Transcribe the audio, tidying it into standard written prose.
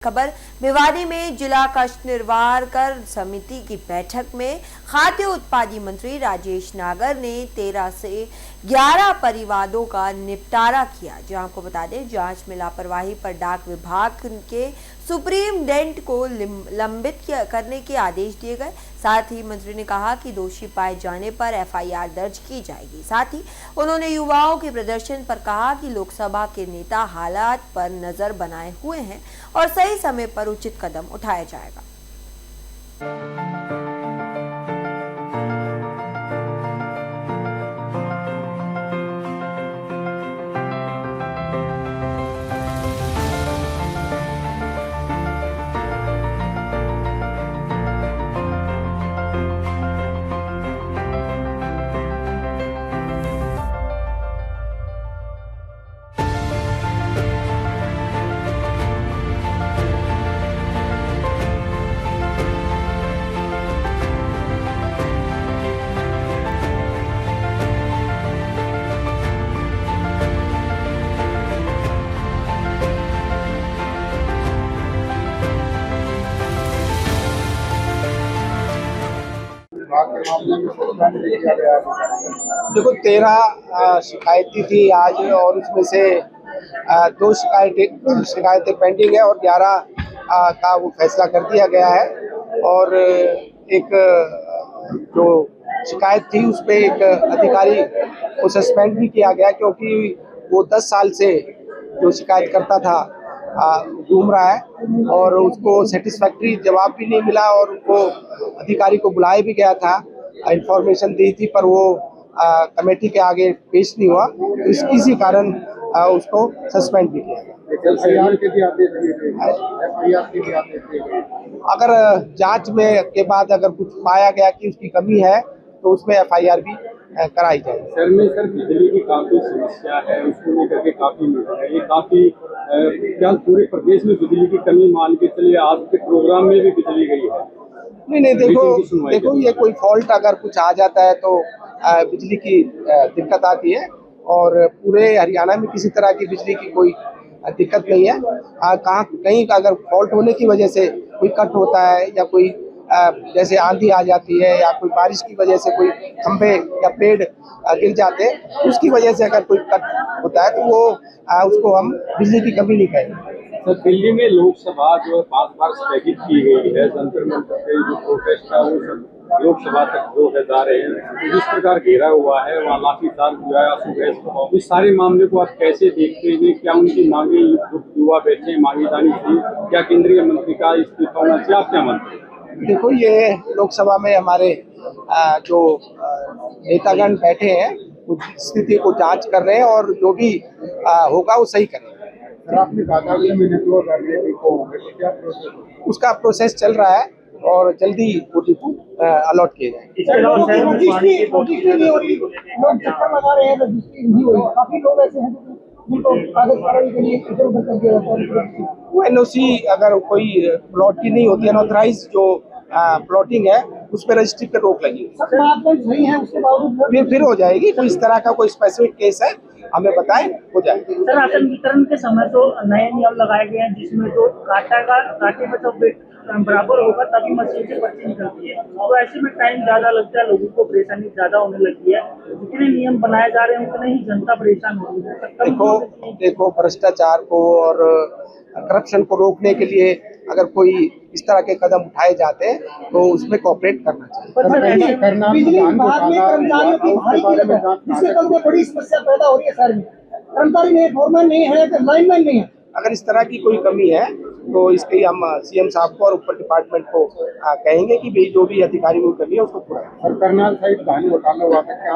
खबर भिवानी में जिला कष्ट निवारण कर समिति की बैठक में खाद्य उत्पादन मंत्री राजेश नागर ने 13 से 11 परिवारों का निपटारा किया। जहां आपको बता दें, जांच में लापरवाही पर डाक विभाग के सुप्रीमडेंट को लंबित करने के आदेश दिए गए। साथ ही मंत्री ने कहा कि दोषी पाए जाने पर एफआईआर दर्ज की जाएगी। साथ ही उन्होंने युवाओं के प्रदर्शन पर कहा कि लोकसभा के नेता हालात पर नजर बनाए हुए हैं और सही समय पर उचित कदम उठाया जाएगा। देखो 13 शिकायतें थी आज और उसमें से 2 शिकायतें पेंडिंग है और 11 का वो फैसला कर दिया गया है। और एक जो शिकायत थी उस पे एक अधिकारी को सस्पेंड भी किया गया, क्योंकि वो 10 साल से जो शिकायत करता था घूम रहा है और उसको सेटिस्फैक्ट्री जवाब भी नहीं मिला और उनको अधिकारी को बुलाया भी गया था, इंफॉर्मेशन दी थी, पर वो कमेटी के आगे पेश नहीं हुआ। तो इसी कारण उसको सस्पेंड भी किया गया। अगर जांच में के बाद अगर कुछ पाया गया कि उसकी कमी है तो उसमें एफआईआर भी कराई जाएगी। सर बिजली की काफी समस्या है, उसको लेकर के काफी है, ये काफी क्या पूरे प्रदेश में बिजली की कमी मान के चलिए, आज के प्रोग्राम में भी बिजली गई है। नहीं देखो ये कोई फॉल्ट अगर कुछ आ जाता है तो बिजली की दिक्कत आती है और पूरे हरियाणा में किसी तरह की बिजली की कोई दिक्कत नहीं है। कहीं अगर फॉल्ट होने की वजह से कोई कट होता है या कोई जैसे आंधी आ जाती है या कोई बारिश की वजह से कोई खंभे या पेड़ गिर जाते हैं, उसकी वजह से अगर कोई कट होता है तो वो उसको हम बिजली की कमी नहीं कहेंगे। तो दिल्ली में लोकसभा जो है 5 बार स्थगित की गई है, जंतर मंतर पे जो प्रोटेस्ट है वो सब लोकसभा तक रोके जा रहे हैं। जिस प्रकार घेरा हुआ है वहाँ लाठीचार्ज हुआ है, आंसू गैस, इस सारे मामले को आप कैसे देखते हैं? क्या उनकी मांगे युवा बैठे मांगी जानी चाहिए? क्या केंद्रीय मंत्री का इस्तीफा होना चाहिए? आप क्या मानते हैं? देखो ये लोकसभा में हमारे जो नेतागण बैठे हैं उस स्थिति को जांच कर रहे हैं और जो भी होगा वो सही करेंगे। उसका प्रोसेस चल रहा है और जल्दी वो डिपो अलॉट किए जाएंगे। वो एनओसी अगर कोई प्लॉट की नहीं होती, अनऑथराइज जो प्लॉटिंग है उस पर रजिस्ट्री पे रोक लगी फिर हो जाएगी। कोई इस तरह का कोई स्पेसिफिक केस है हमें बताएं, हो जाएगा। सर, राशन वितरण के समय तो नए नियम लगाए गए हैं जिसमें तो कांटे में तो बराबर होगा तभी मशीन से पर्ची निकलती है, तो ऐसे में टाइम ज्यादा लगता है, लोगों को परेशानी ज्यादा होने लगी है। जितने नियम बनाए जा रहे हैं उतने ही जनता परेशान हो रही है। देखो भ्रष्टाचार को और करप्शन को रोकने के लिए अगर कोई इस तरह के कदम उठाए जाते हैं तो उसमें कोऑपरेट करना चाहिए। बिजली विभाग में कर्मचारियों की भारी किल्लत है, जिससे कल बड़ी समस्या पैदा हो रही है। शहर में कर्मचारी नहीं, फोरमैन नहीं है, लाइनमैन नहीं है। अगर इस तरह की कोई कमी है तो इसके हम सीएम साहब को और ऊपर डिपार्टमेंट को कहेंगे कि भाई जो भी अधिकारी को कमी है उसको पूरा। करनाल साइड धान घोटाला हुआ था, क्या